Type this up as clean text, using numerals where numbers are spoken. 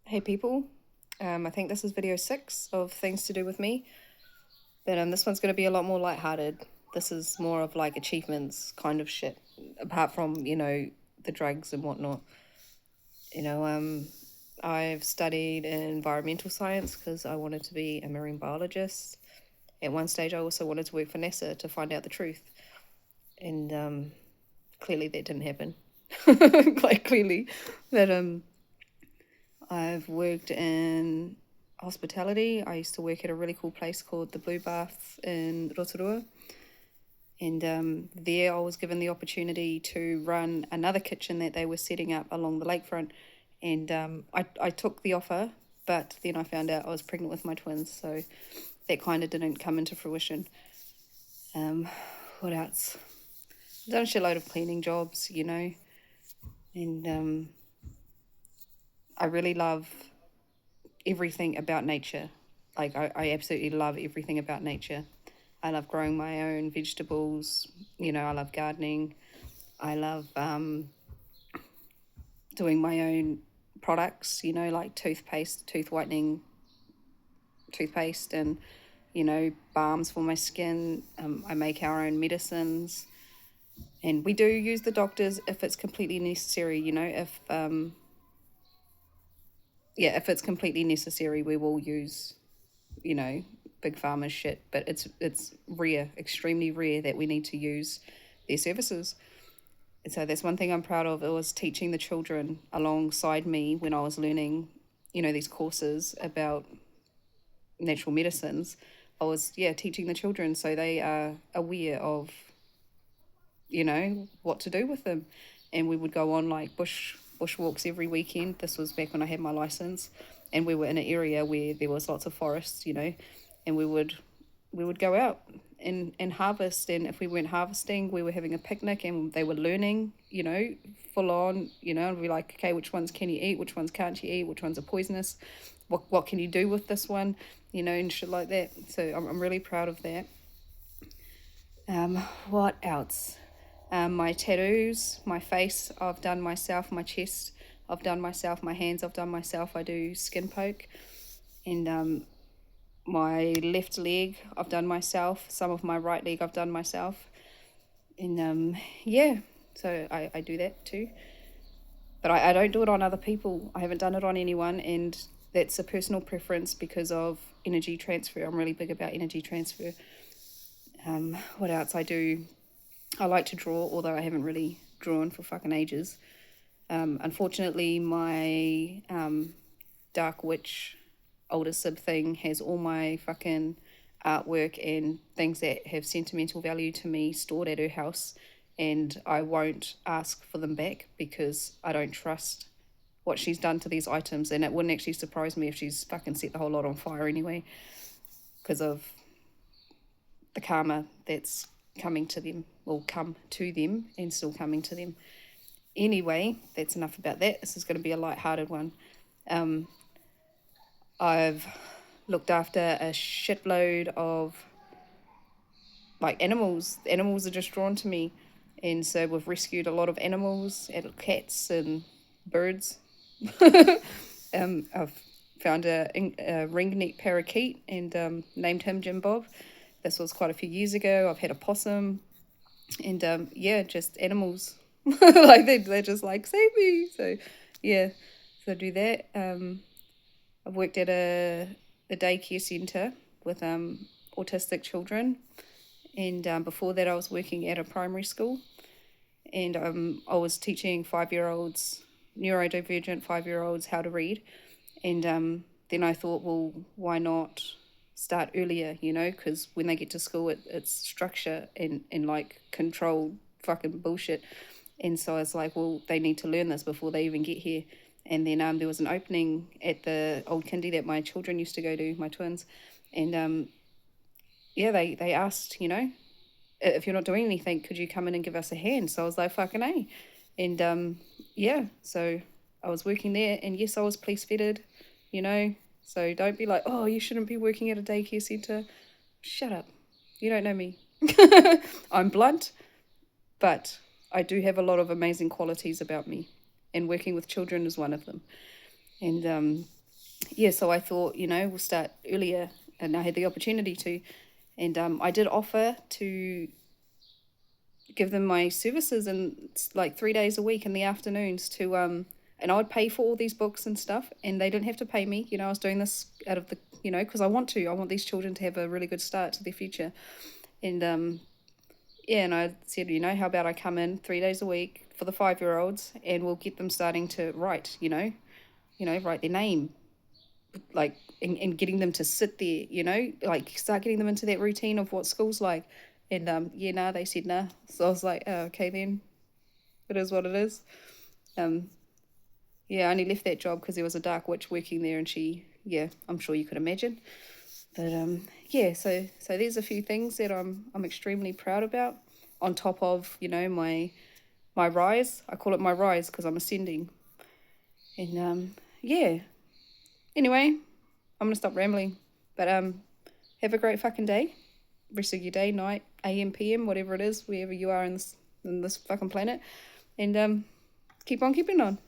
Hey people, I think this is video 6 of things to do with me, but this one's going to be a lot more lighthearted. This is more of like achievements kind of shit, apart from, the drugs and whatnot. You know, I've studied environmental science because I wanted to be a marine biologist. At one stage, I also wanted to work for NASA to find out the truth, and clearly that didn't happen. Like, clearly. But I've worked in hospitality. I used to work at a really cool place called the Blue Baths in Rotorua. And there I was given the opportunity to run another kitchen that they were setting up along the lakefront. And I took the offer, but then I found out I was pregnant with my twins. So that kind of didn't come into fruition. What else? I've done a shitload of cleaning jobs, and I really love everything about nature. Like, I absolutely love everything about nature. I love growing my own vegetables. I love gardening. I love doing my own products, like toothpaste, tooth whitening toothpaste, and, balms for my skin. I make our own medicines. And we do use the doctors if it's completely necessary, if it's completely necessary, we will use, big pharma shit, but it's rare, extremely rare that we need to use their services. And so that's one thing I'm proud of. It was teaching the children alongside me when I was learning, these courses about natural medicines. I was teaching the children so they are aware of, what to do with them. And we would go on like bushwalks every weekend. This was back when I had my license, and we were in an area where there was lots of forests, and we would go out and harvest. And if we weren't harvesting, we were having a picnic, and they were learning, full on, and we're like, okay, which ones can you eat, which ones can't you eat, which ones are poisonous, what can you do with this one, and shit like that. So I'm really proud of that. What else? My tattoos, my face, I've done myself. My chest, I've done myself. My hands, I've done myself. I do skin poke. And my left leg, I've done myself. Some of my right leg, I've done myself. And so I do that too. But I don't do it on other people. I haven't done it on anyone. And that's a personal preference because of energy transfer. I'm really big about energy transfer. What else I do? I like to draw, although I haven't really drawn for fucking ages. Unfortunately, my Dark Witch older sib thing has all my fucking artwork and things that have sentimental value to me stored at her house, and I won't ask for them back because I don't trust what she's done to these items. And it wouldn't actually surprise me if she's fucking set the whole lot on fire anyway, because of the karma that's coming to them, will come to them and still coming to them. Anyway, that's enough about that. This is going to be a light-hearted one. I've looked after a shitload of like animals. Animals are just drawn to me, and so we've rescued a lot of animals, cats and birds. I've found a ringneck parakeet and named him Jim Bob. This was quite a few years ago. I've had a possum, and just animals. Like they're just like, save me. So so I do that. I've worked at a daycare centre with autistic children, and before that I was working at a primary school, and I was teaching 5-year-olds, neurodivergent 5-year-olds, how to read. And then I thought, well, why not start earlier, because when they get to school, it's structure and like controlled fucking bullshit. And so I was like, well, they need to learn this before they even get here. And then there was an opening at the old kindy that my children used to go to, my twins. And they asked, if you're not doing anything, could you come in and give us a hand? So I was like, fucking A. And so I was working there, and yes, I was police vetted, So don't be like, oh, you shouldn't be working at a daycare centre. Shut up. You don't know me. I'm blunt, but I do have a lot of amazing qualities about me, and working with children is one of them. And yeah, so I thought, we'll start earlier, and I had the opportunity to. And I did offer to give them my services and like 3 days a week in the afternoons to and I would pay for all these books and stuff, and they didn't have to pay me. I was doing this out of the because I want these children to have a really good start to their future. And yeah, and I said, how about I come in 3 days a week for the 5-year-olds, and we'll get them starting to write, write their name, like, and getting them to sit there, like start getting them into that routine of what school's like. And yeah, nah, they said nah. So I was like, oh, okay then, it is what it is. Um, yeah, I only left that job because there was a dark witch working there, and yeah, I'm sure you could imagine. But yeah, so there's a few things that I'm extremely proud about. On top of my rise, I call it my rise because I'm ascending. And yeah. Anyway, I'm gonna stop rambling. But have a great fucking day. Rest of your day, night, AM, PM, whatever it is, wherever you are in this fucking planet. And keep on keeping on.